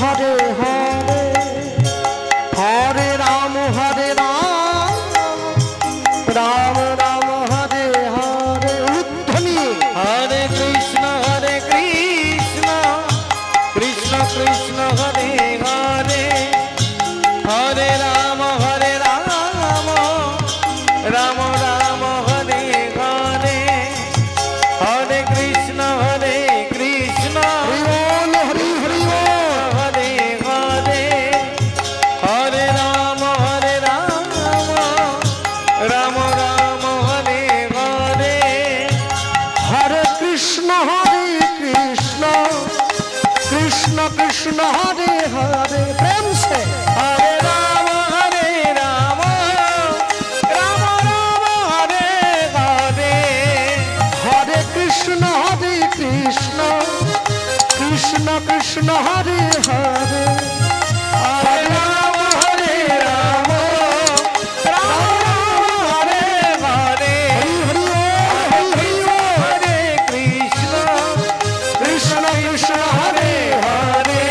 হরে হরে হরে রাম রাম রাম হরে হরে। উদ্ধনি হরে কৃষ্ণ কৃষ্ণ কৃষ্ণ হরে হরে হরে রাম রাম রাম হরে হরে হরে কৃষ্ণ কৃষ্ণ হরি বল হরি হরি বল। হরে হরে হরে রাম রাম রাম হরে হরে হরে কৃষ্ণ কৃষ্ণ কৃষ্ণ হরে হরে। প্রেম সে হরে রাম রাম রাম হরে হরে হরে কৃষ্ণ কৃষ্ণ কৃষ্ণ হরে হরে। হরে রাম রাম হরে হরে হরি হরি হরি হরি হরে কৃষ্ণ কৃষ্ণ কৃষ্ণ হরে হরে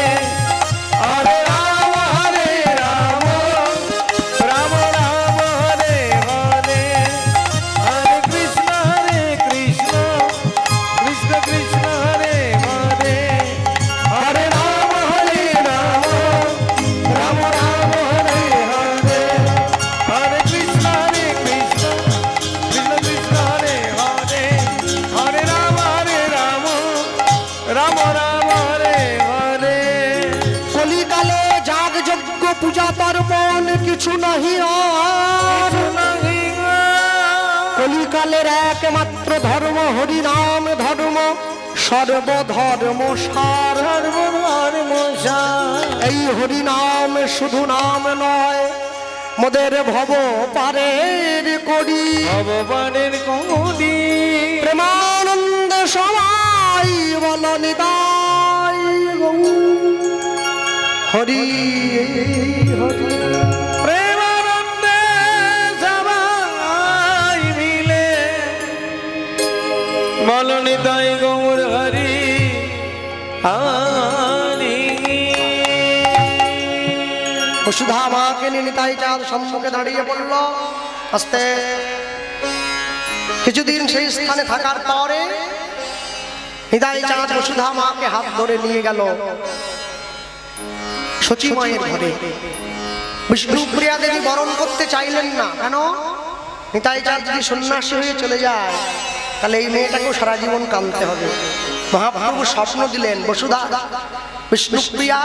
হরে রাম রাম রাম হরে হরে হরে কৃষ্ণ কৃষ্ণ কৃষ্ণ হরে হরে হরে রাম রাম রাম হরে হরে হরে কৃষ্ণ কৃষ্ণ কৃষ্ণ হরে হরে হরে রাম রাম হরে হরে। কলিকালে যাগ যজ্ঞ পূজা পার্বণ কিছু নাহি আর। কলিকালের একমাত্র ধর্ম হরি নাম ধর্ম সর্বধর্ম সার। এই হরি নাম শুধু নাম নয় মোদের ভব পারের করি। ভগবানের কোটি প্রেমানন্দ সবাই বল নিতাই গৌর হরি হরি। প্রেমানন্দে সবাই মিলে বলনি তাই গৌর হরি হরি। বসুধা মাকে নিয়ে নিতাই চাঁদ সম্মুখে দাঁড়িয়ে পড়ল। আস্তে কিছুদিন সেই স্থানে থাকার পরে নিতাই চাঁদ বসুধা মাকে হাত ধরে নিয়ে গেল সচী মায়ের ঘরে। বিষ্ণুপ্রিয়া দেবী বরণ করতে চাইলেন না। কেন? নিতাই চাঁদ যদি সন্ন্যাসী হয়ে চলে যায় তাহলে এই মেয়েটাকেও সারা জীবন কাঁদতে হবে। মহাপ্রভু স্বপ্ন দিলেন, বসুধা বিষ্ণুপ্রিয়া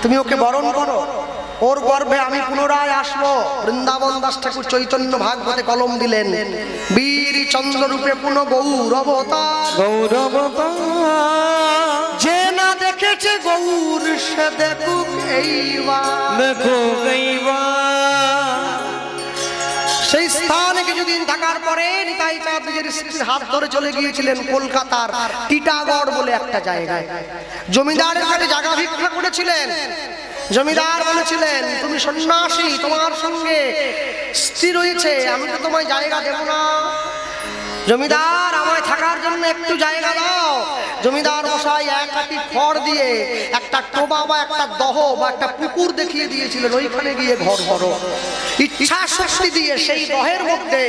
তুমি ওকে বরণ করো, ওর গর্ভে আমি পুনরায় আসবো। বৃন্দাবন দাস ঠাকুর চৈতন্য ভাগবতে কলম দিলেন, বীর চন্দ্র রূপে পুনঃ গৌরবতার। যে না দেখেছে গৌর সে দেখুক এইবার। দেখো সেই স্থানে কিছুদিন থাকার পরে নিতাই চাঁদ নিজের স্ত্রীর হাত ধরে চলে গিয়েছিলেন কলকাতার টিটাগড় বলে একটা জায়গায়। জমিদারের কাছে জায়গা ভিক্ষা করেছিলেন। জমিদার বলেছিলেন, তুমি সন্ন্যাসী, তোমার সঙ্গে স্ত্রী রয়েছে, আমি তো তোমায় জায়গা দেব না। জমিদার আমায় থাকার জন্য একটু জায়গা দাও। জমিদার মশাই এক আটি খড় দিয়ে একটা টোবা বা একটা দহ বা একটা পুকুর দেখিয়ে দিয়েছিলেন, ওইখানে গিয়ে ঘর করো। ইচ্ছা শক্তি দিয়ে সেই দহের মধ্যে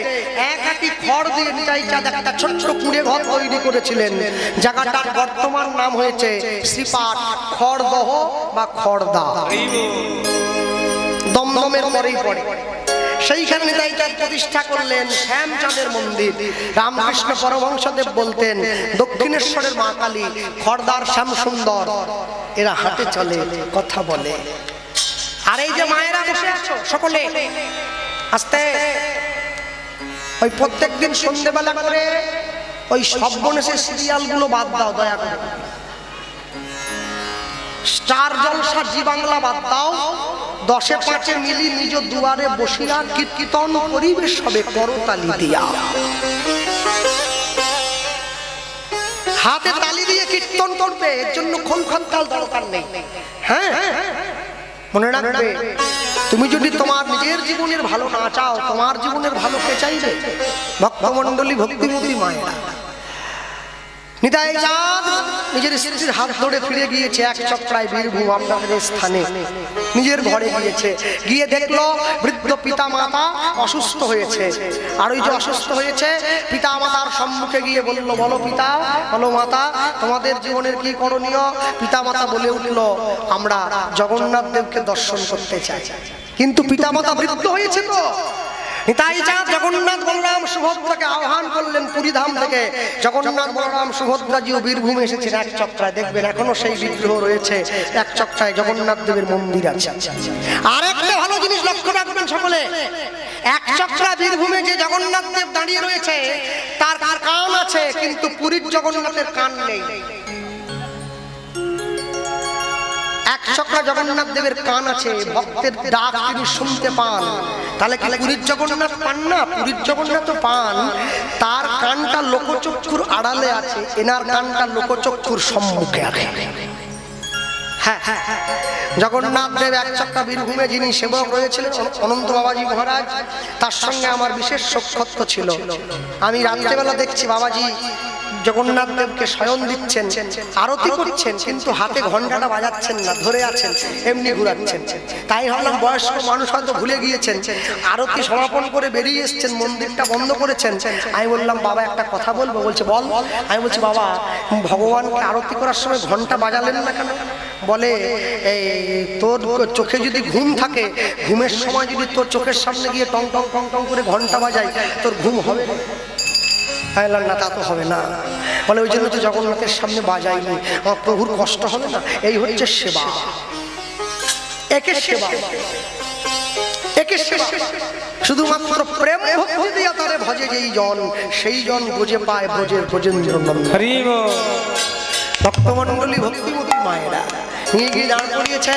এক আটি খড় দিয়ে নিতাই চাঁদ একটা ছোট্ট কুঁড়ে ঘর তৈরি করেছিলেন। জায়গাটার বর্তমান নাম হয়েছে শ্রীপাঠ খড়দহ বা খড়দা। দমদমের পরেই পড়ে। সেইখানে নিতাই চাঁদ প্রতিষ্ঠা করলেন শ্যামচাঁদের মন্দির। রামকৃষ্ণ পরমহংসদেব বলতেন, দক্ষিণেশ্বরের মা কালী, খড়দার শ্যাম সুন্দর, এরা হাতে চলে কথা বলে। আর এই যে মায়েরা বসে আছো সকলে আস্তে, ওই প্রত্যেকদিন সন্ধ্যেবেলা করে ওই সর্বনেশের সিরিয়ালগুলো বাদ দাও দয়া করে। স্টার জলসা জি বাংলা বাদ দাও। 10-5 মিলি নিজ দুয়ারে বসিয়া কীর্তন পরিবেশ হবে করতালি দিয়া। হাতে তালি দিয়ে কীর্তন করবে, এর জন্য খোল খন্তাল দরকার নেই। হ্যাঁ, মনে রাখবে, তুমি যদি তোমার নিজের জীবনের ভালো না চাও, তোমার জীবনের ভালো কে চাইবে? ভক্তমণ্ডলী, ভক্তিমতী মায়েরা। নিতাই চাঁদ নিজের স্ত্রীর হাত ধরে ফিরে গিয়েছে এক চক্রায় বীরভূম আপনাদের স্থানে, নিজের ঘরে গিয়েছে, গিয়ে দেখলো বৃদ্ধ পিতা মাতা অসুস্থ হয়েছে। আর ওই যে অসুস্থ হয়েছে, পিতা মাতার সম্মুখে গিয়ে বলল, বলো পিতা, বলো মাতা, তোমাদের জীবনের কি করণীয়? পিতা মাতা বলে উঠল, আমরা জগন্নাথ দেবকে দর্শন করতে চাই। কিন্তু পিতা মাতা বৃদ্ধ হয়েছে তো। নিতাই চাঁদ জগন্নাথ বলরাম সুভদ্রাকে আহ্বান করলেন পুরীধাম থেকে। জগন্নাথ বলরাম সুভদ্রাজিও বীরভূমে এসেছেন এক চক্রায়, দেখবেন এখনো সেই বিগ্রহ রয়েছে এক চক্রায়, জগন্নাথ দেবের মন্দির আছে। আর একটা ভালো জিনিস লক্ষ্য রাখবেন সকলে, এক চক্রা বীরভূমে যে জগন্নাথ দেব দাঁড়িয়ে রয়েছে তার কান আছে, কিন্তু পুরীর জগন্নাথের কান নেই। এক চক্রা জগন্নাথ দেবের কান আছে, ভক্তের ডাক তিনি শুনতে পান। তাহলে কি পুরীর জগন্নাথ পান না? পুরীর জগন্নাথ পান, তার কানটা লোকচক্ষুর আড়ালে আছে, এনার কানটা লোকচক্ষুর সম্মুখে আছে। হ্যাঁ, জগন্নাথ দেব এক চক্রা বীরভূমে যিনি সেবক রয়েছিলেন অনন্ত বাবাজি মহারাজ, তার সঙ্গে আমার বিশেষ সখ্যত্ব ছিল। আমি রাত্রেবেলা দেখছি বাবাজি জগন্নাথ দেবকে শয়ন দিচ্ছেন, আরতি করছেন, কিন্তু হাতে ঘন্টাটা বাজাচ্ছেন না, ধরে আছেন, এমনি ঘুরাচ্ছেন। তাই ভাবলাম বয়স্ক মানুষ হয়তো ভুলে গিয়েছেন, আরতি সমাপন করে বেরিয়ে এসছেন, মন্দিরটা বন্ধ করেছেন। আমি বললাম বাবা একটা কথা বলবো। বলছে বল। আমি বলছি বাবা, ভগবানকে আরতি করার সময় ঘন্টা বাজালেন না কেন? বলে এই তোর চোখে যদি ঘুম থাকে, ঘুমের সময় যদি তোর চোখের সামনে গিয়ে টং টং টং টং করে ঘন্টা বাজাই, তোর ঘুম হবে না? তা তো হবে না। বলে ওই জন্য তো জগন্নাথের সামনে বাজাইনি, আমার প্রভুর কষ্ট হবে না। এই হচ্ছে সেবা, একে সেবা, একে সেবা। শুধুমাত্র প্রেম ভক্তি দিয়া তারে ভজে যেই জন, সেই জন বুঝে পায় ব্রজের ব্রজেন্দ্র নন্দন। ভক্তমণ্ডলী ভক্তিমতী মায়েরা নিয়ে গিয়ে দাঁড় করিয়েছে,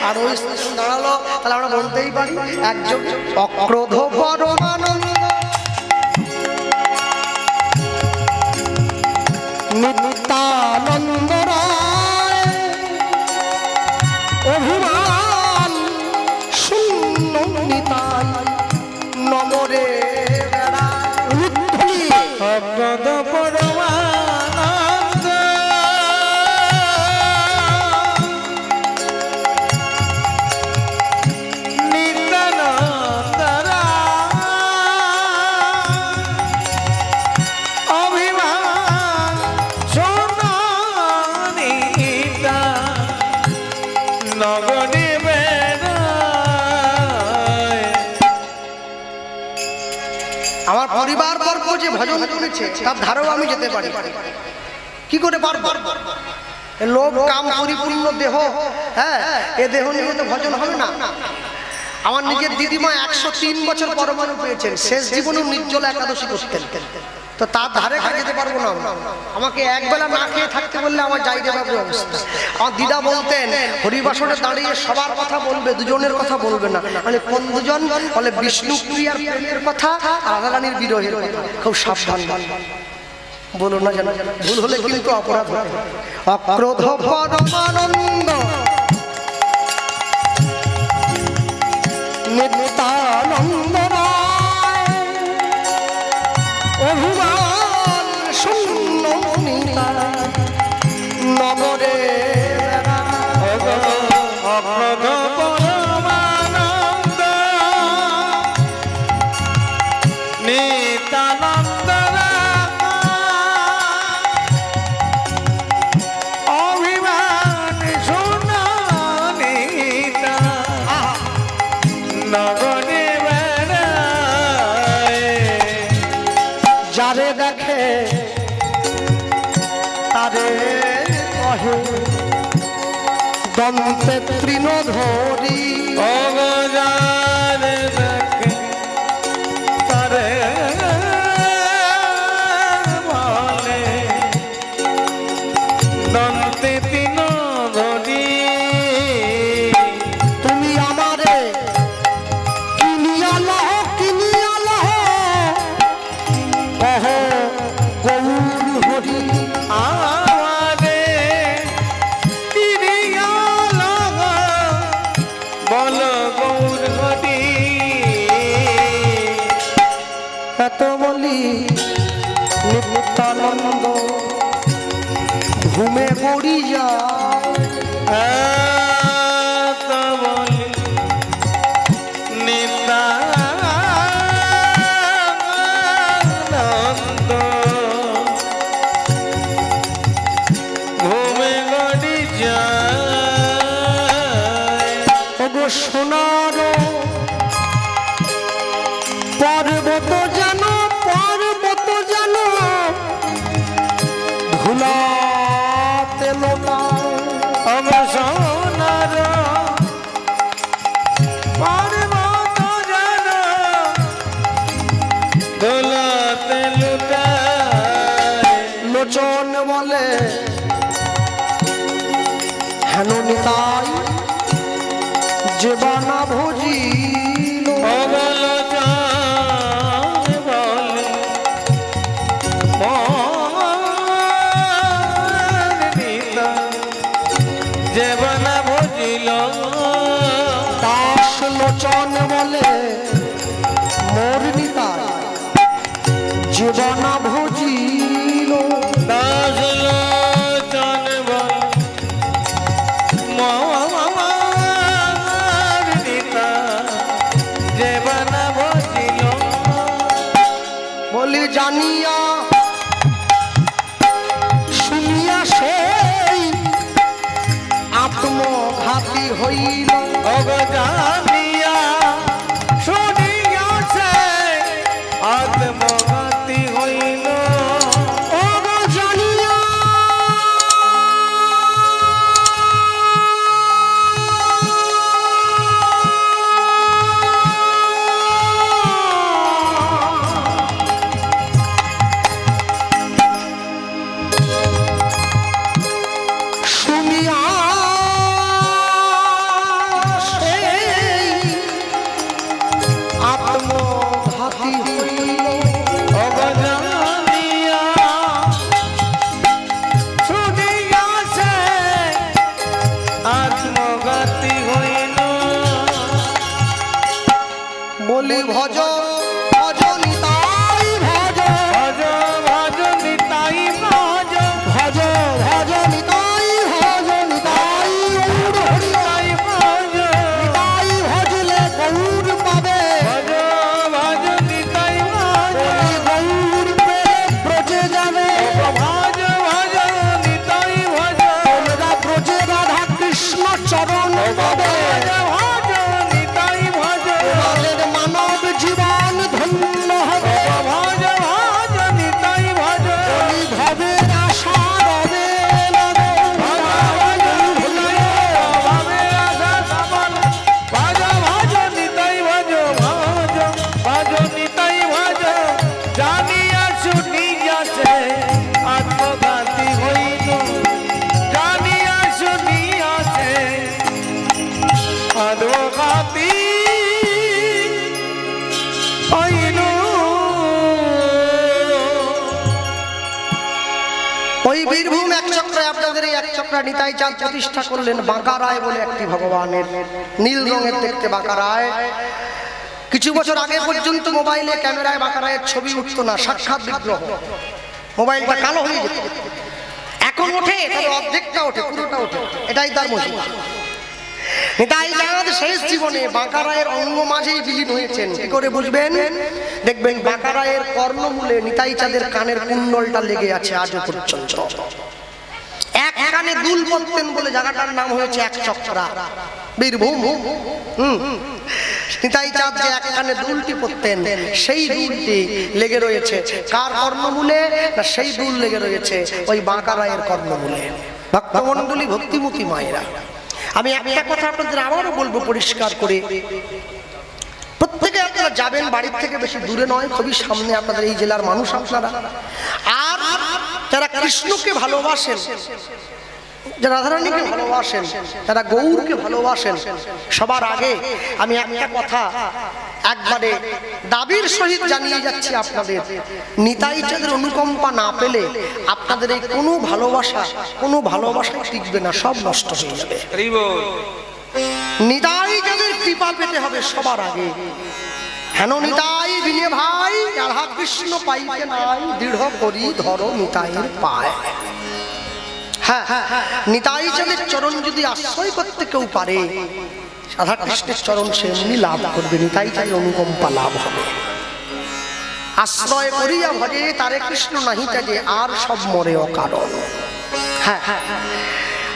আর ওই দাঁড়ালো। তাহলে আমরা বলতেই পারি একজন অক্রোধ পরমানন্দ নিত্যানন্দ রায়, অভিমান শূন্য নিতাই নমরে অক্রোধ পরমানন্দ নিত্যানন্দ অভিমান সোনানিতা নগরী বেড়ায়। আমার পরিবার বর্গ যে ভজন করেছে তার ধারেও আমি যেতে পারি, কি করে পারবো? লোভ কাম পরিপূর্ণ দেহ, হ্যাঁ, এ দেহ নিয়ে তো ভজন হবে না। আমার নিজের দিদিমা 103 বছর পরমাণু পেয়েছেন, শেষ জীবনেও নির্জলা একাদশী করতেন, তো তার ধারে কাছে যেতে পারবো না। আমাকে একবেলা না খেয়ে থাকতে বললে আমার যাই দেবার অবস্থা। আমার দিদা বলতেন হরিবাসনে দাঁড়িয়ে সবার কথা বলবে, দুজনের কথা বলবে না। মানে কোন দুজন? বলে বিষ্ণুপ্রিয়ার প্রেমের কথা আর রাধারানীর বিরহের কথা। খুব সাবধান বলো না, জানা ভুল হলে কিন্তু অপরাধ হবে। অক্রোধ পরমানন্দ নিত্যানন্দ রায়, অভিমান শূন্য নিতাই নগরে অক্রোধ পরমানন্দ নিত্যানন্দ অভিমান সোনানিতা নগরী বেড়ায়। যারে দেখে তারে কহে দন্তে তৃণধরি, অগজারে দেখে তারে বলে দন্তে তৃণধরি। তুমি আমারে কিনিয়া লহ, কিনিয়া লহ, কহ গৌর হরি। আমারে কিনিয়া লহ, বল গৌর হরি। এত বলি নিত্যানন্দ ঘুমে পড়ি যায় এত বলি নিতানন্দ ঘুমে গড়ি যায় ওগো সোনার পর্বত জানো ধুলাতে লোটায় আমার সোনার পর্বত যেন দোলাতে লুটায় লোচন বলে হেন নিতাই যে বানা ভজিল অবল জান বলে মন নিতা জীবনা ভজিল দাস লোচন বলে মোর নিতাই যে বানা ভজিল দাস লোচন বলে মন নিতা জীবনা ভজিল বলি জানিয়া শুনিয়া সেই আত্মঘাতী হইল অবজানিয়া শুনিয়াছে আত্মঘাতী হইল ওগো জানিয়া শুনিয়া সেই আত্মঘাতী হইল অবজানিয়া শুনিয়াছে আত্মঘাতী হইল বলি ভজ ভজ নিতাই ভজ ভজ ভজ নিতাই ভজ ভজ ভজ নিতাই ভজ নিতাই গৌর হরি নিতাই ভজ নিতাই ভজলে গৌর পাবে ভজ ভজ নিতাই ভজ গৌর পেলে ব্রজে যাবে ভজ ভজ নিতাই ভজ তোমরা ব্রজে রাধা কৃষ্ণ চরণ পাবে ভজ নিতাই ভজ তোমাদের মানব জীবন ধন্য হবে ভজ ভজ নিতাই ভজ বলি ভবের আশা রবে না গো। ভজ ভজ নিতাই ভাবে আশা সফল ভজ ভজ নিতাই ভজ ভজ ভজ নিতাই ভজ জানিয়া শুনিয়াছে আত্মঘাতী হইল জানিয়া শুনিয়াছে আত্মঘাতী হইল ওই বীরভূম এক চক্রে আপনাদের এই এক চক্রা নিতাই চাঁদ প্রতিষ্ঠা করলেন বাঁকা রায় বলে একটি ভগবানের নীল রঙের দেখতে বাঁকা রায়। কিছু বছর আগে পর্যন্ত মোবাইলে ক্যামেরায় বাঁকা রায়ের ছবি উঠতো না, সাক্ষাৎ বিগ্রহ, মোবাইলটা কালো হয়ে যেত। এখন ওঠে তবে অর্ধেকটা ওঠে, পুরোটা ওঠে, এটাই তার মহিমা। নিতাই চাঁদ শেষ জীবনে বাঁকা রায়ের অঙ্গ মাঝেই বিলীন হয়েছেন। কি করে বুঝবেন? দেখবেন বাঁকা রায়ের কর্ণমূলে নিতাই চাঁদের কানের কুণ্ডলটা লেগে আছে আজও পর্যন্ত। এক কানে দুল পড়তেন বলে জায়গাটার নাম হয়েছে এক চক্রা, বীরভূম। নিতাই চাঁদ যে এক কানে দুলটি পড়তেন সেই দুলটি লেগে রয়েছে কার কর্ণমূলে? না, সেই দুল লেগে রয়েছে ওই বাঁকা রায়ের কর্ণমূলে। ভক্তমণ্ডলী, ভক্তিমতী মায়েরা, আমি একটা কথা আপনাদের আবারও বলবো পরিষ্কার করে, প্রত্যেকে আপনারা যাবেন, বাড়ির থেকে বেশি দূরে নয়, খুবই সামনে আপনাদের এই জেলার মানুষ আপনারা। আর যারা কৃষ্ণকে ভালোবাসেন, যারা রাধারানীকে ভালোবাসেন, যারা গৌরকে ভালোবাসেন, সবার আগে আমি একটা কথা একবারে দাবির সহিত জানিয়ে যাচ্ছি আপনাদের, নিতাই চাঁদের অনুকম্পা না পেলে আপনাদের এই কোনো ভালোবাসা টিকবে না, সব নষ্ট হয়ে যাবে। নিতাই চাঁদের কৃপা পেতে হবে সবার আগে। হেন নিতাই বিনে ভাই রাধা কৃষ্ণ পাইতে নাই, দৃঢ় করি ধরো নিতাইয়ের পায়। হ্যাঁ, নিতাই চাঁদের চরণ যদি আশ্রয় করতে কেউ পারে, রাধা কৃষ্ণের চরণ সে এমনি লাভ করবে, নিতাই চাঁদের অনুকম্পা লাভ হবে। আশ্রয় করিয়া ভজে তারে কৃষ্ণ নাহি ত্যাজে, আর সব মরে অকারণ। হ্যাঁ,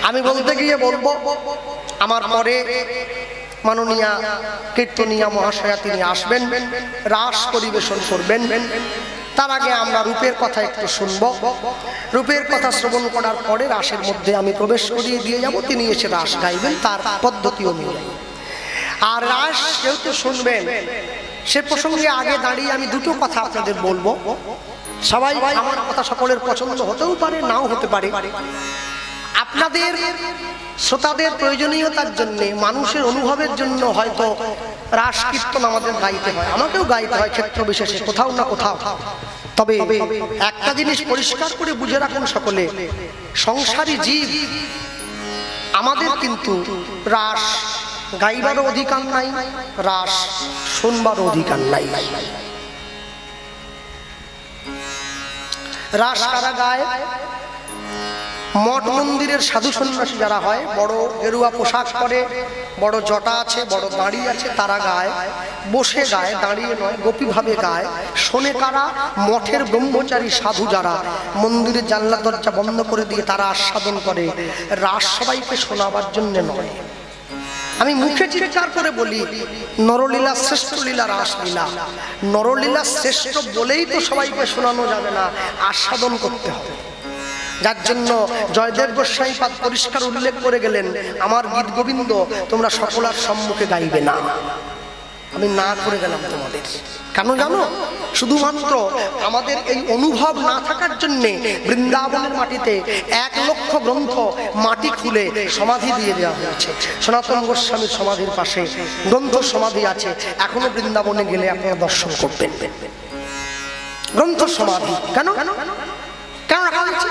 আমি বলতে গিয়ে বলবো, আমার পরে মাননীয়া কীর্তনিয়া মহাশয়া তিনি আসবেন, রাস পরিবেশন করবেন। তার আগে আমরা রূপের কথা একটু শুনব। রূপের কথা শ্রবণ করার পরে রাসের মধ্যে আমি প্রবেশ করিয়ে দিয়ে যাব, তিনি এসে রাস গাইবেন, তার পদ্ধতিও মিলে। আর রাস যেহেতু শুনবেন, সে প্রসঙ্গে আগে দাঁড়িয়ে আমি দুটো কথা আপনাদের বলবো। সবাই আমার কথা সকলের পছন্দ হতেও পারে, নাও হতে পারে। আপনাদের শ্রোতাদের প্রয়োজনীয়তার জন্য, মানুষের অনুভবের জন্য হয়তো রাস কীর্তন আমাদের গাইতে হয়, আমাকেও গাইতে হয় ক্ষেত্র বিশেষে কোথাও না কোথাও। তবে একটা জিনিস পরিষ্কার করে বুঝে রাখুন সকলে, সংসারী জীব আমাদের কিন্তু রাস গাইবারও অধিকার নাই, রাস শুনবারও অধিকার নাই। রাস কারা গায়? মঠ মন্দিরের সাধু সন্ন্যাসী যারা হয়, বড় গেরুয়া পোশাক পরে, বড় জটা আছে, বড় দাড়ি আছে, তারা গায়। বসে গায়, দাঁড়িয়ে নয়, গোপীভাবে গায়। শোনে কারা? মঠের ব্রহ্মচারী সাধু যারা মন্দিরের জানলা দরজা বন্ধ করে দিয়ে তারা আস্বাদন করে। রাস সবাইকে শোনাবার জন্য নয়। আমি মুখে চিৎকার করে বলি, নরলীলা শ্রেষ্ঠ লীলা রাসলীলা। নরলীলা শ্রেষ্ঠ বলেই তো সবাইকে শোনানো যাবে না, আস্বাদন করতে হবে। যার জন্য জয়দেব গোস্বামী পাদ পরিষ্কার উল্লেখ করে গেলেন, আমার গীত গোবিন্দ তোমরা সকলার সম্মুখে গাইবে না। আমি না করে গেলাম তোমাদের। কেন জানো? শুধুমাত্র আমাদের এই অনুভব না থাকার জন্যে বৃন্দাবনের মাটিতে 1 লক্ষ গ্রন্থ মাটি খুলে সমাধি দিয়ে দেওয়া হয়েছে। সনাতন গোস্বামীর সমাধির পাশে গ্রন্থ সমাধি আছে, এখনো বৃন্দাবনে গেলে আপনারা দর্শন করবেন। গ্রন্থ সমাধি কেন কেন রাখা হয়েছে?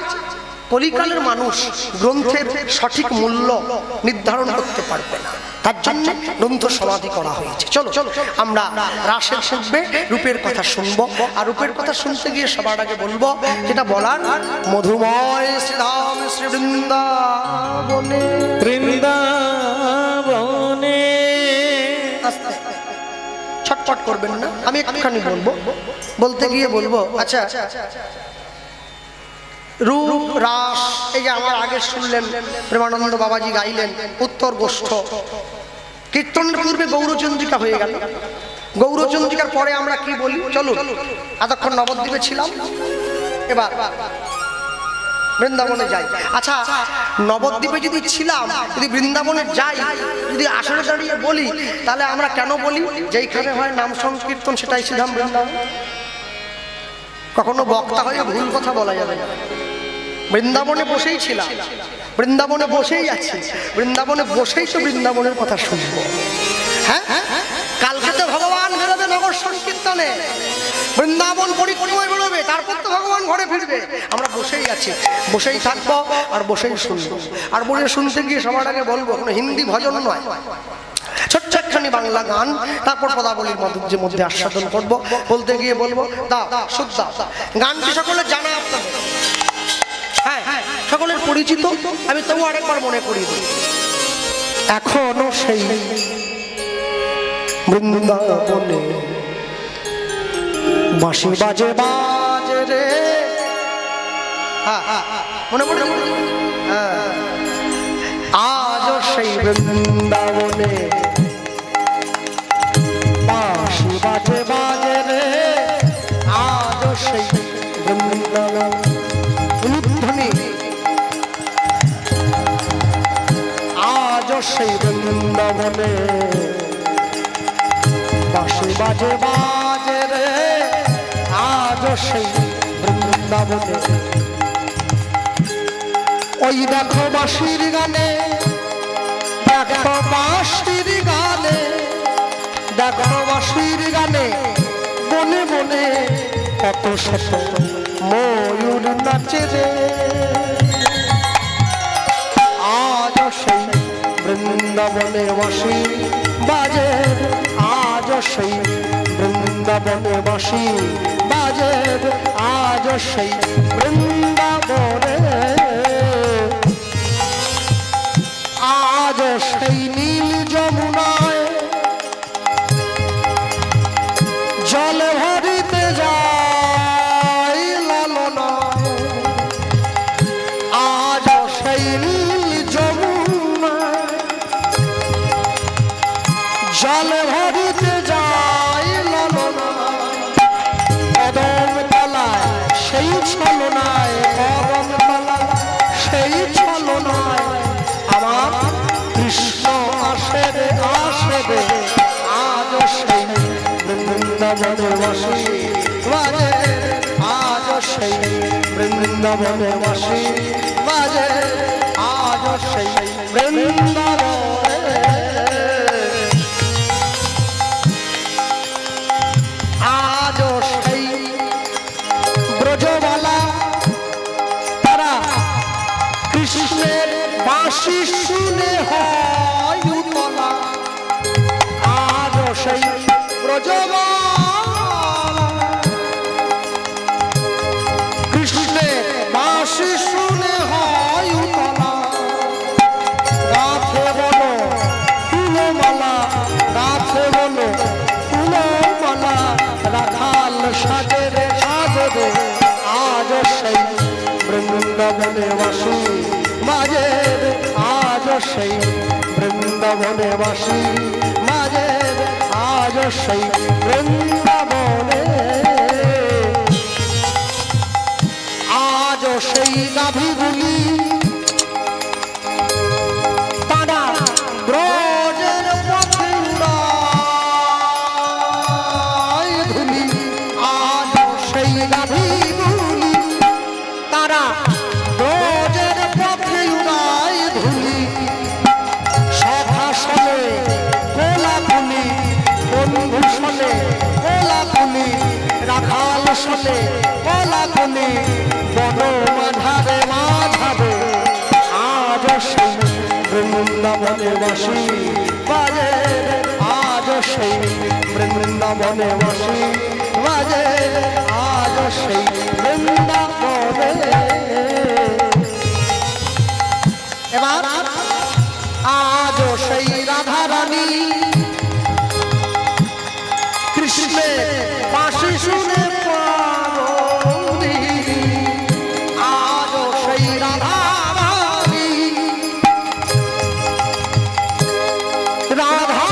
কলিকালের মানুষ গ্রন্থের সঠিক মূল্য নির্ধারণ করতে পারবে না, তার জন্য গ্রন্থ সমাধি করা হয়েছে। চলো আমরা রাসের শুনবে, রূপের কথা শুনবো। আর রূপের কথা শুনতে গিয়ে সবার আগে বলবো যেটা বলার, মধুময় শ্রীধাম শ্রী বৃন্দাবনে, বৃন্দাবনে। ছটফট করবেন না, আমি একটুখানি বলবো। বলতে গিয়ে বলবো, আচ্ছা রূপ রাস, এই যে আমার আগে শুনলেন প্রেমানন্দ বাবাজি গাইলেন উত্তর গোষ্ঠ। কীর্তনের পূর্বে গৌরচন্দ্রিকা হয়ে গেল। গৌরচন্দ্রিকার পরে আমরা কি বলি? চলো, এতক্ষণ নবদ্বীপে ছিলাম, এবার বৃন্দাবনে যাই। আচ্ছা, নবদ্বীপে যদি ছিলাম, যদি বৃন্দাবনে যাই, যদি আসলে দাঁড়িয়ে বলি, তাহলে আমরা কেন বলি যেইখানে হয় নাম সংকীর্তন সেটাই শ্রীধাম বৃন্দাবন? কখনো বক্তা হয়ে ভুল কথা বলা যাবে না। বৃন্দাবনে বসেই ছিলাম, বৃন্দাবনে বসেই আছি, বৃন্দাবনে বসেই তো বৃন্দাবনের কথা শুনবো। হ্যাঁ, কালকে তো ভগবান বেরোবে নগর সংকীর্তনে, বৃন্দাবন পরিক্রমায় বেরোবে, তারপর তো ভগবান ঘরে ফিরবে। আমরা বসেই আছি, বসেই থাকবো আর বসেই শুনবো। আর বসে শুনতে গিয়ে সবার আগে বলবো, কোনো হিন্দি ভজন নয়, ছোট্ট একখানি বাংলা গান, তারপর পদাবলীর মাধুর্যের মধ্যে আস্বাদন করবো। বলতে গিয়ে বলবো, দাও শুদ্ধ গানটি সকলের জানা আপনাদের, হ্যাঁ সকলের পরিচিত। আমি তবু আরেকবার মনে করিয়ে দিই, এখনো সেই বৃন্দাবনে বাঁশি বাজে বাজে রে। মনে পড়ে? আজও সেই বৃন্দাবনে বাঁশি বাজে বাজে রে, আজও সেই বৃন্দাবন। আজও সেই বৃন্দাবনে বাঁশি বাজে বাজে রে, আজও সেই বৃন্দাবনে। ওই দেখো বাঁশির গানে, দেখো বাঁশির গানে, দেখো বাঁশির গানে, বনে বনে কত শত ময়ূর নাচে রে। আজও সেই বৃন্দাবনে বাঁশি বাজে, আজও সেই বৃন্দাবনে বাঁশি বাজে, আজও সেই বৃন্দাবনে ছলনায় পবন মালা সেই ছলনায় আমার কৃষ্ণ আসে রে আজ সেই বৃন্দাবনে বাসি বাজে আজ সেই বৃন্দাবনে বাসি বাজে আজ সেই বৃন্দাবনে আজ সেই ব্রজবালা তারা কৃষ্ণের বাঁশি শুনে হয় উতলা আজ সেই ব্রজবালা কৃষ্ণের বাঁশি শুনে হয় উতলা গাছে বলো ফুলমালা গাছে বলো ফুলমালা রাখাল সাজে রে আজ সেই বৃন্দাবনে বাসি মাঝে আজ সেই বৃন্দাবনে বাসি মাঝে আজ সেই বৃন্দাবনে আজ সেই গাভীগুলি তারা ব্রজের পথে উড়ায় ধুলি আজ সেই গাভীগুলি তারা ব্রজের পথে উড়ায় ধুলি সভাসনে কোলাকুলি বন্ধু শোনে কোলাকুলি রাখাল শোনে কোলাকুলি বন মাঝারে মাঝারে আজ সেই বৃন্দাবনে বাসি বাজে আজ সেই বৃন্দাবনে বাসি বাজে আজ সেই বৃন্দাবনে এবার আজ সেই রাধা রানী কৃষ্ণের বাঁশি শুনে পাগলি আজ সেই রাধা রানী রাধা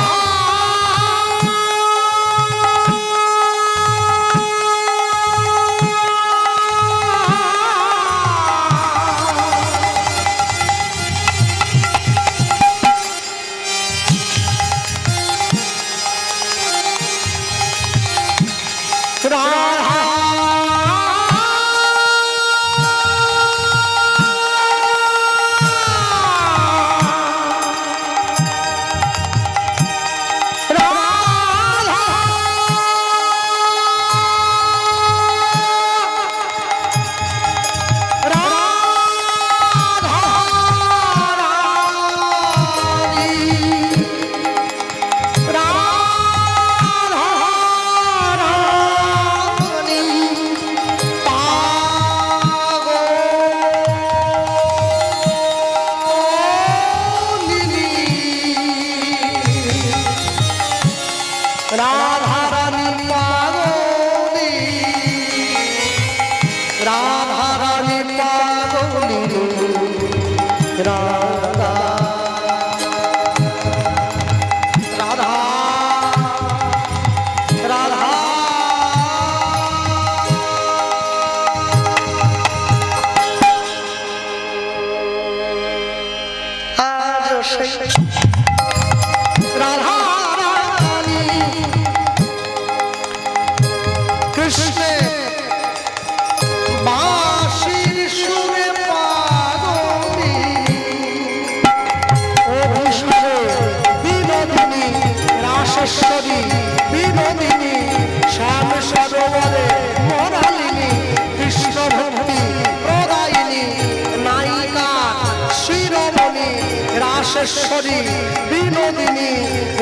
বিনোদিনী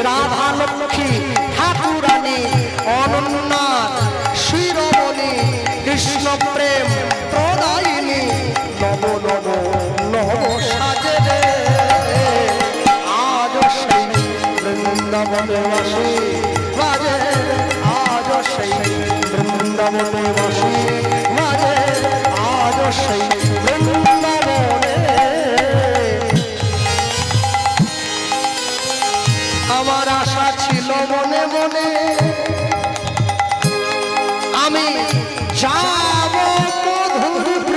রাধা লক্ষ্মী ঠাকুরানী অনন্যা শিরোমণি কৃষ্ণ প্রেম প্রদায়িনী নব নব নব সাজে রে আজ সেই বৃন্দাবনে বাসি বাজে আজ সেই বৃন্দাবনে বাসি বাজে আজ সেই বৃন্দাবনে আমার আশা ছিল মনে মনে আমি যাব মধুর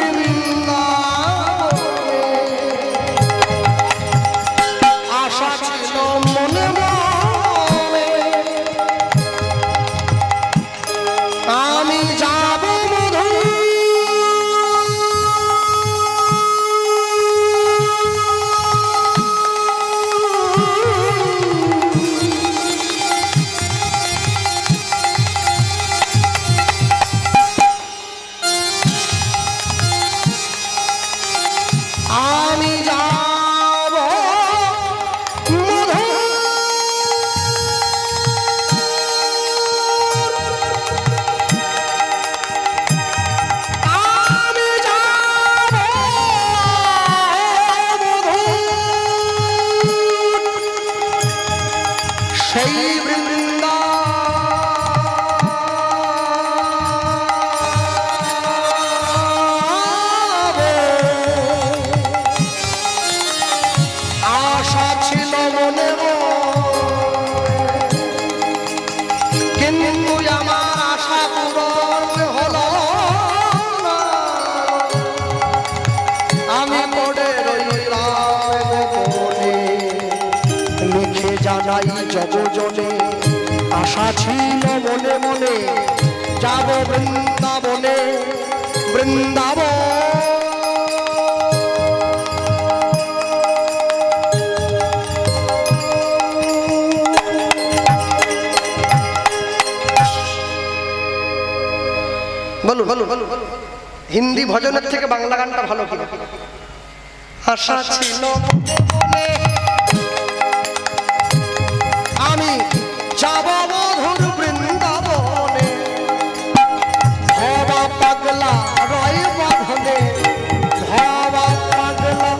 আমি যাব মধু আমি যাব মধু সেই আশা ছিল মনে কিন্তু আমার আশা পূরণ হলো না। আমি পড়ে রইলাম বনে লিখে জানাই জগজনে আশা ছিল মনে মনে যাব বৃন্দাবনে বৃন্দাবন বলুন হিন্দি ভজনের থেকে বাংলা গানটা ভালো কি আশা ছিল মনে আমি যাব মধুর বৃন্দাবনে ভবা পাগলা রয় বাঁধনে ভবা পাগলা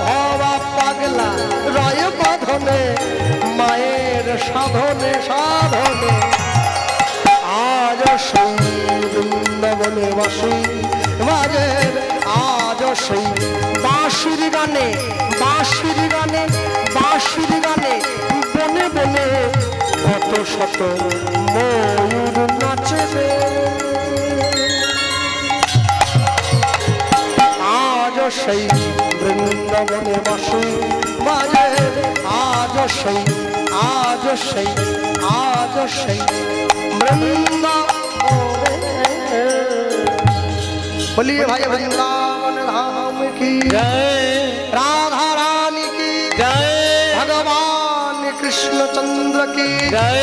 ভবা পাগলা রয় বাঁধনে মায়ের সাধনে সাধনে আজ সেই বৃন্দাবনে বাসি মায়ের আজ সেই বাঁশির গানে বাঁশির গানে বাঁশির গানে বনে বনে কত শত ময়ূর নাচবে আজ সেই বৃন্দাবনে বাসি মায়ের আজ সেই আজ সেই আজ সেই বৃন্দাবনে बोलिए भाई वृंदावन धाम की जय राधा रानी की जय भगवान कृष्ण चंद्र की जय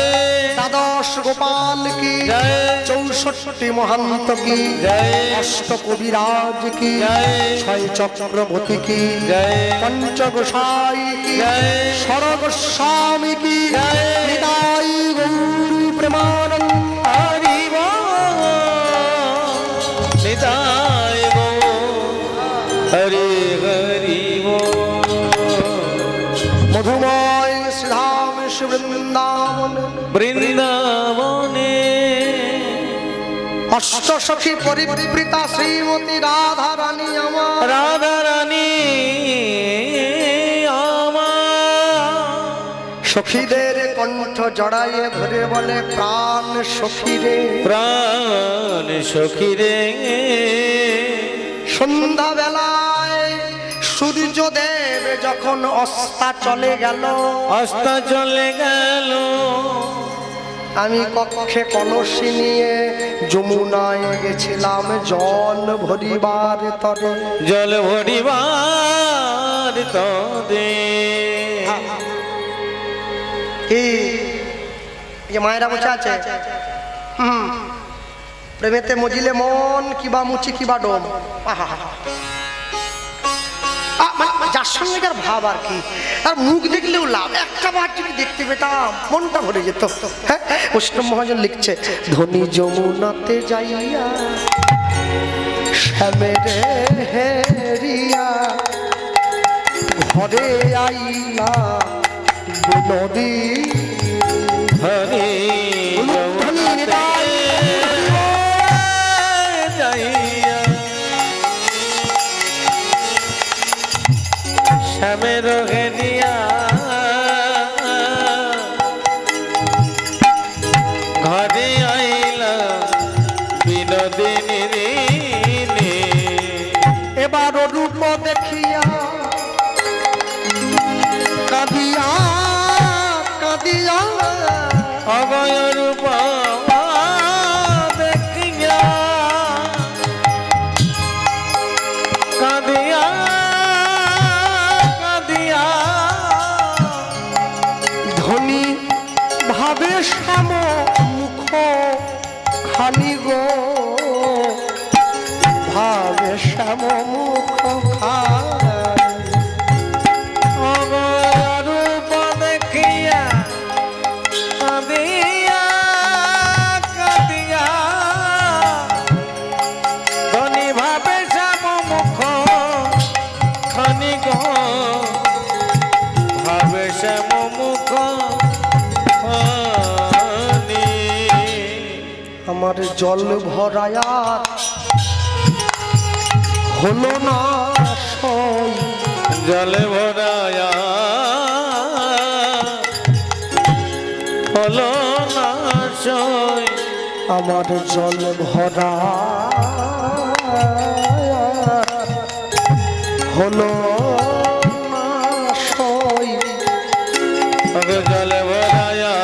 द्वादश गोपाल की जय 64 महंत की जय अष्ट कविराज की जय 6 चक्रवर्ती की जय पंच गोसाई की जय षड़ गोस्वामी की जय निताई गौरी प्रेमानंद हरि बोल निताय बोल हरि हरि बोल मधुमय श्रीधाम श्री वृंदावन বৃন্দাবনে अष्ट सखी परिवृता श्रीमती राधा रानी আমার রাধা রানী আমার সখীদের কণ্ঠ জড়াইয়ে ধরে বলে প্রাণ সখী রে প্রাণ সখী রে সন্ধ্যা বেলায় সূর্যদেব যখন অস্তা চলে গেল অস্ত চলে গেল আমি কক্ষে কলসি নিয়ে যমুনায় গেছিলাম জল ভরিবার তরে জল ভরিবার তদে কি যে মায়েরা বসে আছে প্রেমেতে মজিলে মন কিবা মুচি কিবা ডোম যার সঙ্গে যার ভাব আর কি আর মুখ দেখলেও লাভ একটা বার যদি দেখতে পেতাম মনটা ভরে যেত হ্যাঁ বৈষ্ণব মহাজন লিখছে ধনী যমুনাতে যাইয়া শ্যামেরে হেরিয়া ঘরে আইলা নদী হরি যাইয়া শ্যামের ঘেরিয়া ঘরে আইলা বিনোদিনী রে এবার রূপ দেখিয়া কাঁদিয়া কাঁদিয়া অভয় রূপ দেখিয়া কাঁদিয়া কাঁদিয়া ধনী ভাবে শ্যাম মুখ খানি গো আমার জল ভরায়ার হলো না সই। জলে ভরায়া হলো না সই। আমার জল ভরা হলো না সই। ওগো জলে ভরায়া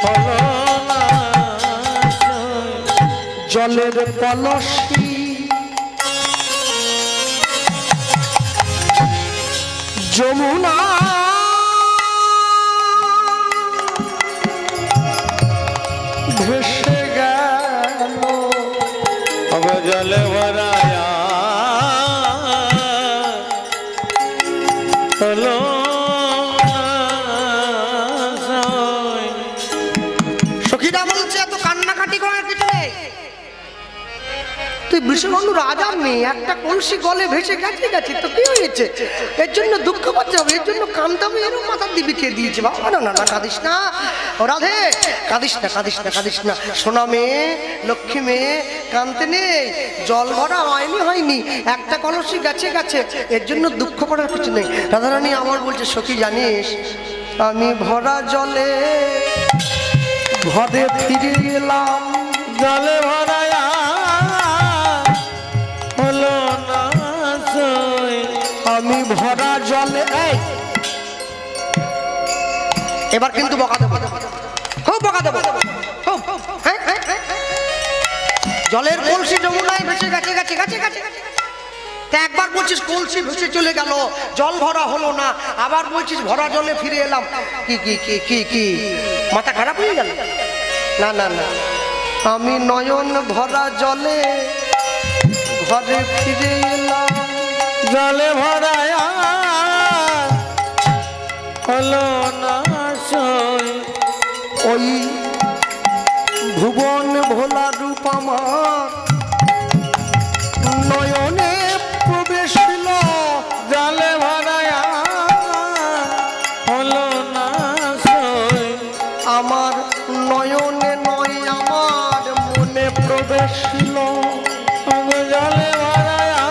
হলো না সই। জলের কলসি যমুনা ভেসে গেল। ওগো জলে ভরায়া হলো না সই। সখীরা বলছে এত কান্নাকাটি করার কিছু নেই। তুই বৃষবন্ধু রাজার মেয়ে, একটা কলসি গলে ভেসে গেছে গেছে তো কি হয়েছে? এর জন্য দুঃখ পাচ্ছে হবে, এর জন্য কান্দতে হবে, এরকম মাথার দিবি কে দিয়েছে? বাবা না না না, কাঁদিস না ও রাধে, কাঁদিস না কাঁদিস না কাঁদিস না। সোনা মেয়ে, লক্ষ্মী মেয়ে, কাঁদতে নেই। জল ভরা হয়নি হয়নি, একটা কলসি গেছে গেছে, এর জন্য দুঃখ করার কিছু নেই। রাধারানী আমার বলছে সখী জানিস, আমি ভরা জলে ঘরে ফিরে এলাম। জলে ভরায়া হলো না সই। আমি ভরা জলে, এই এবার কিন্তু বকা দেবো, খুব বকা দেবো, খুব। হ্যাঁ, হ্যাঁ, হ্যাঁ। জলের কলসি যমুনায় ভেসে গেছে গেছে গেছে গেছে। তা একবার বলছিস কলসি ভেসে চলে গেল, জল ভরা হলো না, আবার বলছিস ভরা জলে ফিরে এলাম। কি কি কি কি কি মাথা খারাপ হয়ে গেল? না না না, আমি নয়ন ভরা জলে ঘরে ফিরে এলাম। জলে ভরায়া হলো না সই। ওই ভুবন ভোলা রূপ আমার নয়নে প্রবেশ দিল। জলে ভরায়া হলো না সই। আমার নয়নে নয়, আমার মনে প্রবেশ দিল। ওগো জলে ভরায়া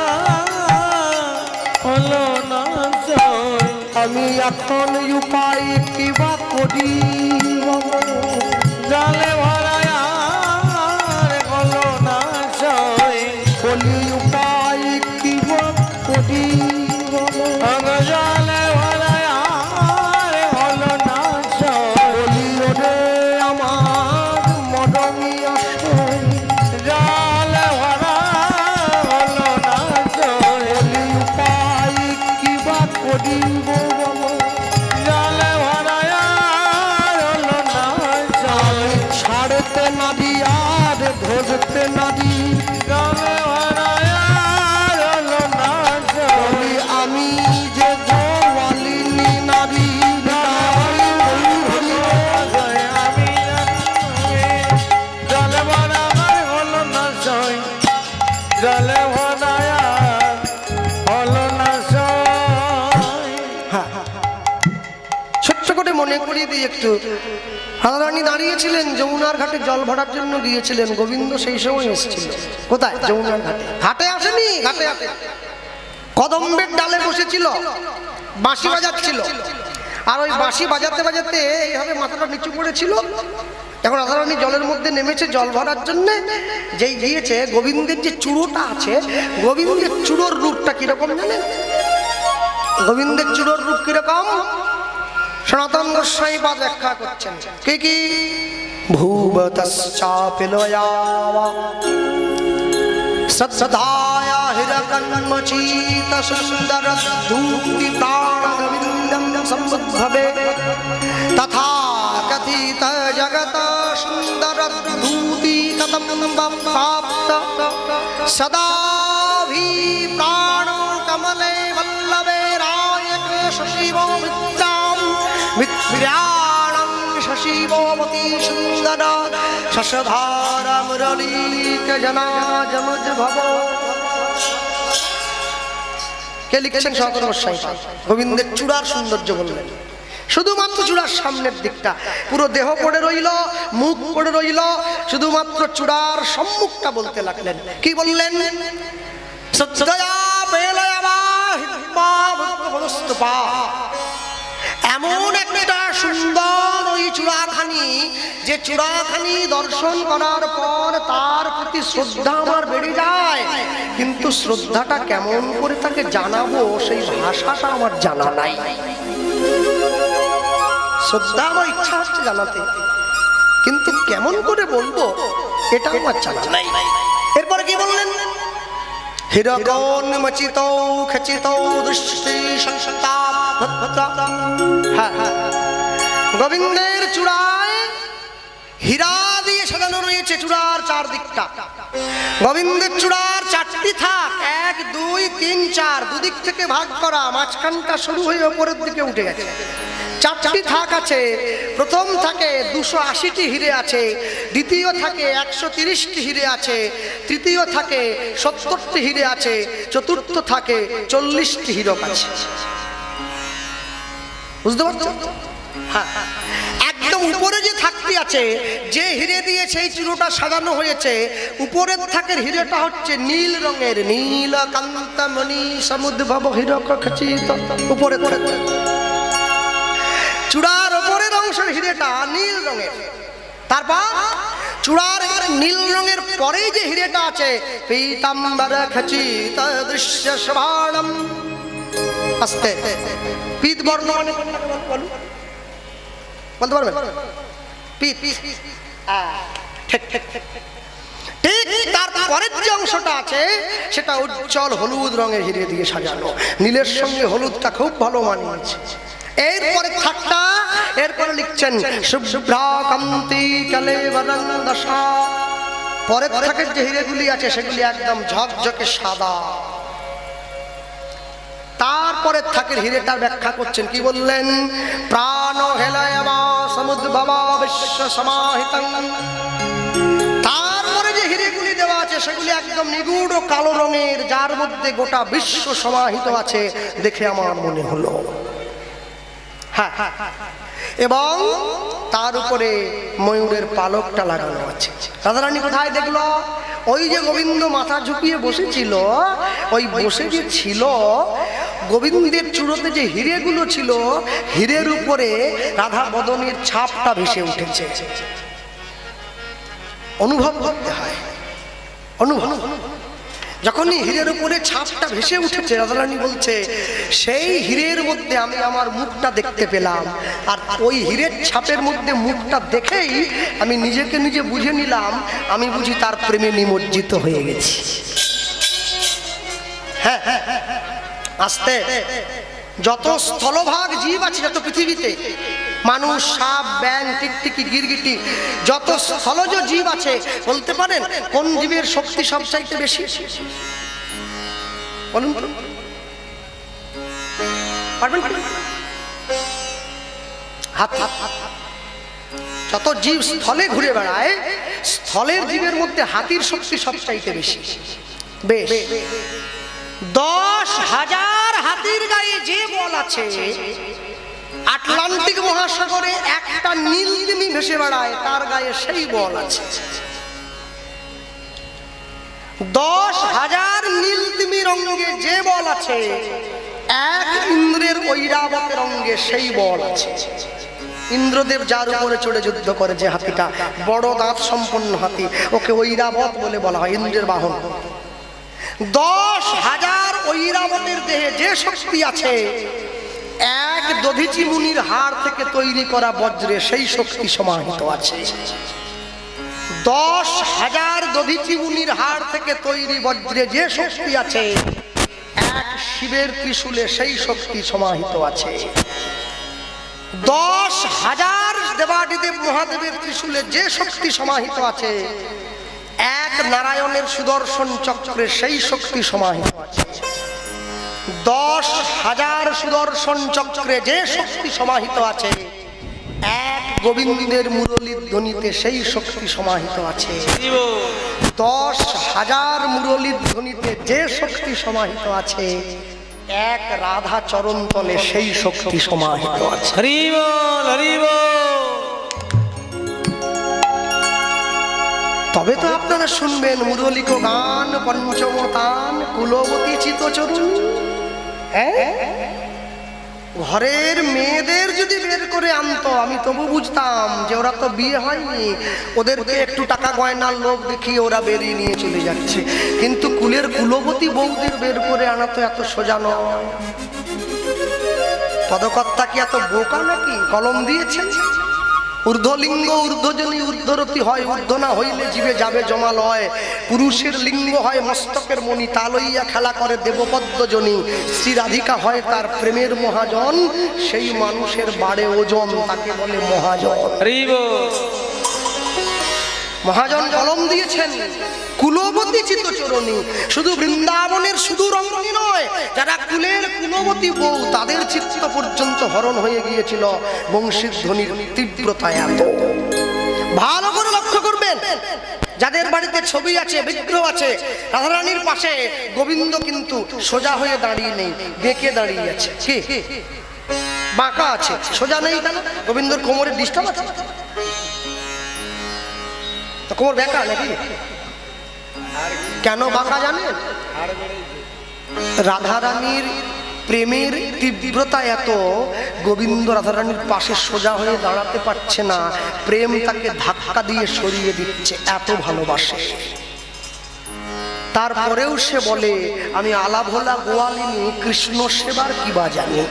হলো না সই। আমি এখন উপায় কিবা করি, জলে ভরায়া হলো না সই। বলি উপায় কিবা করি। ওগো জলে ভরায়া হলো না সই। বলি ওরে আমার মদনী আসই। জলে ভরা হলো না সই। বলি উপায় কিবা করিব বলো। জলে ভরায়া হলো না সই। ছাড়তে না দি আর ধরতে না দি, জলে ভরায়া হলো না সই। বলি আমি যে গোয়ালিনী নারী। আমি জলে ভরা হলো না সই। জলে ভরায়া হলো না সই। ছোট্ট করে মনে করিয়ে দিই একটু, রাধারানী দাঁড়িয়েছিলেন যমুনার ঘাটে জল ভরার জন্য গিয়েছিলেন। গোবিন্দ সেই সময় এসেছিল কোথায়? যমুনার ঘাটে। ঘাটে আসেনি, ঘাটে আসে কদম্বের ডালে বসেছিল, বাঁশি বাজাচ্ছিল। আর ওই বাঁশি বাজাতে বাজাতে এইভাবে মাথাটা নিচু করেছিল। এখন রাধারানী জলের মধ্যে নেমেছে জল ভরার জন্য। যেই গিয়েছে, গোবিন্দের যে চূড়োটা আছে, গোবিন্দের চূড়োর রূপটা কিরকম জানেন? গোবিন্দের চূড়োর রূপ কিরকম? সনাতন গোস্বামী পাদ ব্যাখ্যা করছেন। কি কি? ভূবতশ্চাপিলয়া সৎসদায়া হিরকন্মচীত সুন্দর ধূতি প্রাণগোবিন্দম সম্বুদ্ধবে তথা কথিত জগত সুন্দর ধূতি কতম প্রাপ্ত সদাভি প্রাণ কমলে वल्लभे रायक शशिवो विद्यां विद्याणं शशिवोमती सुंदर शशधार मुरलीक जनाजमज भव। কে লিখেছেন? সনাতন গোস্বামী গোবিন্দের চূড়ার সৌন্দর্য বললেন। শুধুমাত্র চূড়ার সামনের দিকটা, পুরো দেহ পড়ে রইল, মুখ পড়ে রইল, শুধুমাত্র চূড়ার সম্মুখটা বলতে লাগলেন। কি বললেন? এমন একটা সুন্দর ওই চূড়াখানি, যে চূড়াখানি দর্শন করার পর তার প্রতি শ্রদ্ধা আমার বেড়ে যায়, কিন্তু শ্রদ্ধাটা কেমন করে তাকে জানাবো সেই ভাষাটা আমার জানা নাই। শ্রদ্ধা আমার ইচ্ছা হচ্ছে জানাতে, কিন্তু কেমন করে বলবো এটা আমার জানা নাই। এরপরে কি বললেন? হিরকোন্মচিত খচিত দৃষ্টি সংসতাপ। গোবিন্দের চূড়ায় হীরা দিয়ে সাজানো রয়েছে চূড়ার চারদিকটা। গোবিন্দের চূড়ার চারটি থাক, 1 2 3 4, দুদিক থেকে ভাগ করা, মাঝখানটা শুরু হয়ে উপরের দিকে উঠে গেছে। চারটি থাক আছে। প্রথম থাকে 280টি হিরে আছে, দ্বিতীয় থাকে 130টি হিরে আছে, তৃতীয় থাকে 70টি হিরে আছে, চতুর্থ থাকে 40টি হীরক আছে। বুঝতে পারছো? হ্যাঁ, একদম উপরে যে থাকটি আছে, যে হিরে দিয়ে সেই চূড়োটা সাজানো হয়েছে, উপরের থাকের হিরেটা হচ্ছে নীল রঙের, নীলকান্তমণি সমুদ্ভব হীরক খচিত। উপরে চূড়ার উপরের অংশের হিরেটা নীল রঙের। তারপর চূড়ার নীল রঙের পরেই যে হিরেটা আছে, পীতাম্বর খচিত দৃশ্য শ্রবণম। আস্তে পীত বর্ণ মানে বলতে পারবেন? পীত। ঠিক ঠিক ঠিক। তারপরের যে অংশটা আছে সেটা উজ্জ্বল হলুদ রঙের হিরে দিয়ে সাজানো। নীলের সঙ্গে হলুদটা খুব ভালো মানিয়েছে। এরপরে থাকটা, এরপরে লিখছেন শুভ্রাকান্তি কলেবরং দশা। পরের থাকের যে হিরেগুলি আছে সেগুলি একদম ঝকঝকে সাদা। তারপরে থাকের হিরেটার ব্যাখ্যা করছেন, কি বললেন? প্রাণ হেলয়বা সমুদ্ভবা বিশ্ব সমাহিতং। তারপরে যে হিরেগুলি দেওয়া আছে সেগুলি একদম নিগুড় কালো রঙের, যার মধ্যে গোটা বিশ্ব সমাহিত আছে দেখে আমার মনে হলো। হ্যাঁ, এবং তার উপরে ময়ূরের পালকটা লাগানো আছে। রাধারানী কোথায় দেখলো? ওই যে গোবিন্দ মাথা ঝুঁকিয়ে বসেছিল, ওই বসে যে ছিল, গোবিন্দের চূড়োতে যে হিরেগুলো ছিল, হিরের উপরে রাধা বদনের ছাপটা ভেসে উঠেছে। অনুভব করতে হয়, অনুভব। যখনই হীরের উপরে ছাপটা ভেসে উঠেছে, রাধারানী বলছে সেই হীরের মধ্যে আমি আমার মুখটা দেখতে পেলাম, আর ওই হীরের ছাপের মধ্যে মুখটা দেখেই আমি নিজেকে নিজে বুঝে নিলাম আমি বুঝি তার প্রেমে নিমজ্জিত হয়ে গেছি। হ্যাঁ, আস্তে যত স্থলভাগ জীব আছে, যত পৃথিবীতে মানুষ, সাপ, ব্যাঙ, টিকটিকি, গিরগিটি, যত স্থলজ জীব আছে, বলতে পারেন কোন জীবের শক্তি সবচাইতে বেশি? বলুন পারবেন? হাত। যত জীব স্থলে ঘুরে বেড়ায়, স্থলের জীবের মধ্যে হাতির শক্তি সবচাইতে বেশি। বেশ 10,000 হাতির গায়ে যে বল আছে, আটলান্টিক মহাসাগরে একটা নীলতিমি ভেসে বেড়ায়, তার গায়ে সেই বল আছে। 10,000 নীলতিমির অঙ্গে যে বল আছে, এক ইন্দ্রের ঐরাবতের অঙ্গে সেই বল আছে। ইন্দ্রদেব যার উপরে চড়ে যুদ্ধ করে, যে হাতিটা বড় দাঁত সম্পন্ন হাতি, ওকে ঐরাবত বলে বলা হয়, ইন্দ্রের বাহন। 10,000 ঐরাবতের দেহে যে শক্তি আছে, এক দধিচি মুনির হাড় থেকে তৈরি করা বজ্রে সেই শক্তি সমাহিত আছে। 10,000 দধিচি মুনির হাড় থেকে তৈরি বজ্রে যে শক্তি আছে, এক শিবের ত্রিশূলে সেই শক্তি সমাহিত আছে। 10,000 দেবাদিদেব মহাদেবের ত্রিশূলে যে শক্তি সমাহিত আছে, এক নারায়ণের সুদর্শন চক্রে সেই শক্তি সমাহিত আছে। 10,000 সুদর্শন চক্রে যে শক্তি সমাহিত আছে, এক গোবিন্দের মুরলীর ধ্বনিতে সেই শক্তি সমাহিত আছে। 10,000 মুরলীর ধ্বনিতে যে শক্তি সমাহিত আছে, এক রাধা চরণ তলে সেই শক্তি সমাহিত আছে। হরি বল, হরি বল। তবে তো আপনারা শুনবেন মুরলিক গান পঞ্চম তান কুলবতী চিতচরণ। ঘরের মেয়েদের যদি বের করে আনতো আমি তবু বুঝতাম যে ওরা তো বিয়ে হয়নি, ওদেরকে একটু টাকা গয়নার লোভ দেখিয়ে ওরা বেরিয়ে নিয়ে চলে যাচ্ছে। কিন্তু কুলের কুলবতী বৌদের বের করে আনা তো এত সোজা নয়। পদকর্তা কি এত বোকা নাকি? কলম দিয়েছেন ঊর্ধ্বলিঙ্গ ঊর্ধ্বজনী ঊর্ধ্বরতি হয়, ঊর্ধ্ব না হইলে জীবে যাবে জমালয়। পুরুষের লিঙ্গ হয় মস্তকের মণি, তা লইয়া খেলা করে দেবপদ্মজনী। শ্রী রাধিকা হয় তার প্রেমের মহাজন, সেই মানুষের বাড়ে ওজন, তাকে বলে মহাজন। হরি বল। মহাজন কলম দিয়েছেন কুলবতী চিত্তচরণী। শুধু বৃন্দাবনের শুধু রমণী নয়, যারা কুলের কুলবতী বউ তাদের চিত্ত পর্যন্ত হরণ হয়ে গিয়েছিল বংশীর ধ্বনির তীব্রতা এত। ভালো করে লক্ষ্য করবেন, যাদের বাড়িতে ছবি আছে, বিগ্রহ আছে, রাধারানীর পাশে গোবিন্দ কিন্তু সোজা হয়ে দাঁড়িয়ে নেই, বেঁকে দাঁড়িয়ে আছে। কি বাঁকা আছে, সোজা নেই কেন? গোবিন্দর কোমরের ডিস্টার্ব আছে, কোমর বেঁকা নাকি? কেন বাঁকা জানেন? রাধারানীর প্রেমের তীব্রতা এত, গোবিন্দ রাধারানীর পাশে সোজা হয়ে দাঁড়াতে পারছে না, প্রেম তাকে ধাক্কা দিয়ে সরিয়ে দিচ্ছে, এত ভালোবাসে। তারপরেও সে বলে আমি আলাভোলা গোয়ালিনী, কৃষ্ণ সেবার কি বা জানি।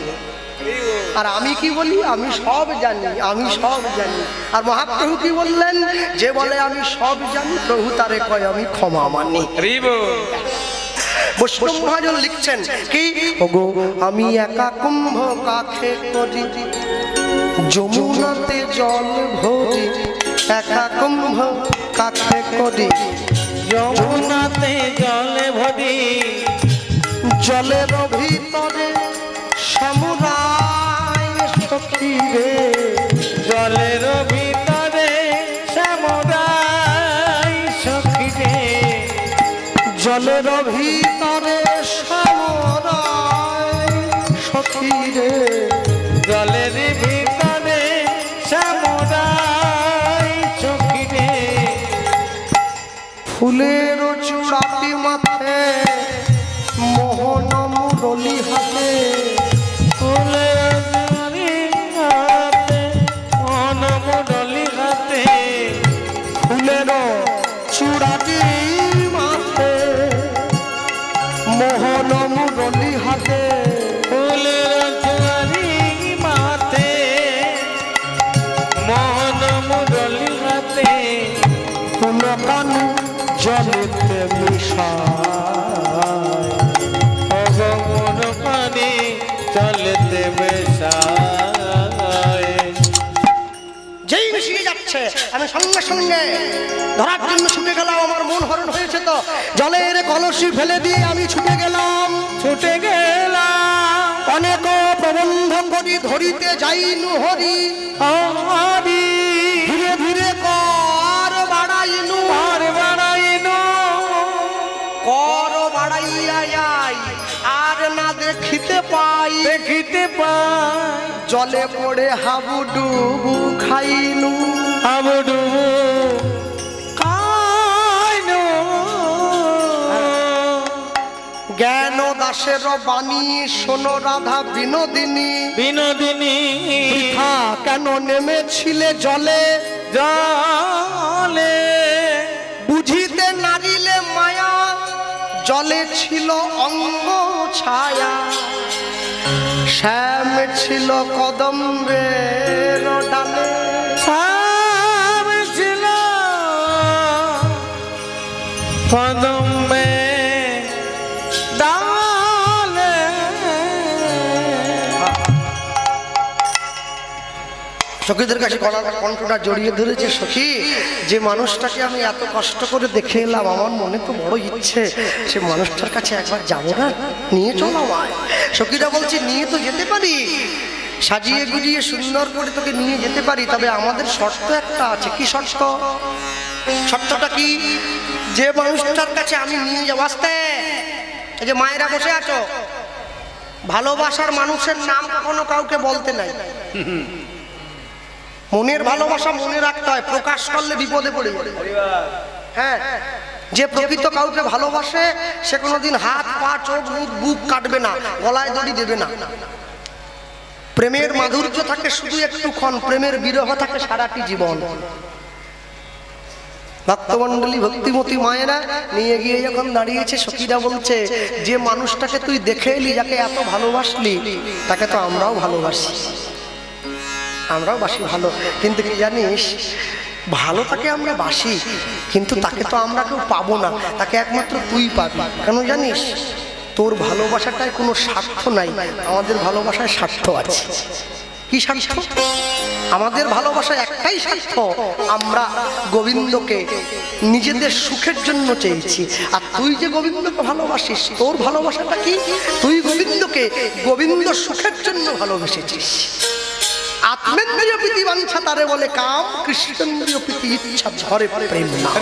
আর আমি কি বলি? আমি সব জানি, আমি সব জানি। আর মহাপ্রভু কি বললেন? যে বলে আমি সব জানি, প্রভু তারে কয় আমি ক্ষমা মানি। বৈষ্ণব মহাজন লিখছেন কি, ওগো আমি একা কুম্ভ কাখে করি, যমুনাতে জল ভরি, একা কুম্ভ কাখে করি, যমুনাতে জলে ভরি, জলের ভিতরে সমুদায় সখী রে, জলের ভিতরে সমুদায় সখী রে, জলের ভিতরে সমুদায় সখী রে, জলের ভিতরে সমুদায় সখী রে, ফুলের চূড়াটি মাথে, মোহন মুরলি হাতে, ফুলের হাতে, মন মুরলি হাতে, ফুলের চূড়াটি মাথে, মোহন মুরলি হাতে, ফুলের চুড়ি মাথে, মন মুরলি হাতে, কোন কান জলেতে মিশায়, অগমন পানি চলতে বেশায়। যেই মিশিয়ে যাচ্ছে আমি সঙ্গে সঙ্গে ধরার জন্য ছুটে গেলাম, আমার মন হরণ হয়েছে তো জলের কলসি ফেলে দিয়ে আমি ছুটে গেলাম, ছুটে গেলাম অনেক প্রবন্ধ করি ধরিতে যাইনু হরি, হরি, ধীরে ধীরে কর বাড়াইনু, আর বাড়াইনো, কর বাড়াইয়া যাই আর না দেখিতে পাই, দেখিতে পাই, জলে পড়ে হাবুডুবু খাইনু, হাবুডুবু খাইনু। জ্ঞান দাসের বাণী শোনো রাধা বিনোদিনী, বিনোদিনী বৃথা কেন নেমেছিলে জলে, জলে বুঝিতে নারিলে মায়া, জলে ছিল অঙ্গ ছায়া, শ্যাম ছিল কদম্বের ডালে, সাম ছিল কদম্বে ডালে। সখীদের কাছে গলার কণ্ঠটা জড়িয়ে ধরেছে, সখী যে মানুষটাকে আমি এত কষ্ট করে দেখে এলাম, আমার মনে তো বড় ইচ্ছে সে মানুষটার কাছে একবার যাবো না, নিয়ে চলো আমায়। সখীরা বলছে নিয়ে তো যেতে পারি, সাজিয়ে গুজিয়ে সুন্দর করে তোকে নিয়ে যেতে পারি, তবে আমাদের শর্ত একটা আছে। কি শর্ত? শর্তটা কি? যে মানুষটার কাছে আমি নিয়ে যাবো, আসতে এই যে মায়েরা বসে আছো, ভালোবাসার মানুষের নাম কখনো কাউকে বলতে নাই। মনের ভালোবাসা মনে রাখতে হয়, প্রকাশ করলে বিপদে পড়ে যাবে। হ্যাঁ, যে প্রকৃত কাউকে ভালোবাসে সে কোনোদিন হাত পা চোখ মুখ বুক কাটবে না, গলায় দড়ি দেবে না। প্রেমের মাধুর্য থাকে শুধু একটুক্ষণ, প্রেমের বিরহ থাকে সারাটি জীবন। ভক্তমণ্ডলী ভক্তিমতী মায়েরা নিয়ে গিয়ে যখন দাঁড়িয়েছে, সখীরা বলছে যে মানুষটাকে তুই দেখে এলি, যাকে এত ভালোবাসলি, তাকে তো আমরাও ভালোবাসি, আমরাও বাসি ভালো। কিন্তু কি জানিস, ভালো তাকে আমরা বাসি, কিন্তু তাকে তো আমরা কেউ পাবো না, তাকে একমাত্র তুই পাবি। কেন জানিস? তোর ভালোবাসাটায় কোনো স্বার্থ নাই, আমাদের ভালোবাসায় স্বার্থ আছে। কি স্বার্থ? আমাদের ভালোবাসা একটাই স্বার্থ, আমরা গোবিন্দকে নিজেদের সুখের জন্য চেয়েছি। আর তুই যে গোবিন্দকে ভালোবাসিস, তোর ভালোবাসাটা কি? তুই গোবিন্দকে গোবিন্দ সুখের জন্য ভালোবেসেছিস। আত্মেন্দ্রিয় প্রীতি বাঞ্ছা তারে বলে কাম, কৃষ্ণেন্দ্রিয় প্রীতি ইচ্ছা ধরে প্রেম নাম।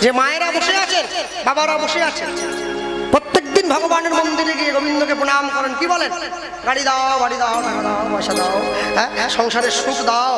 যে মায়েরা বসে আছেন, বাবারা বসে আছেন, প্রত্যেকদিন ভগবানের মন্দিরে গিয়ে গোবিন্দকে প্রণাম করেন। কি বলেন? গাড়ি দাও, বাড়ি দাও, টাকা দাও, পয়সা দাও, হ্যাঁ, সংসারের সুখ দাও।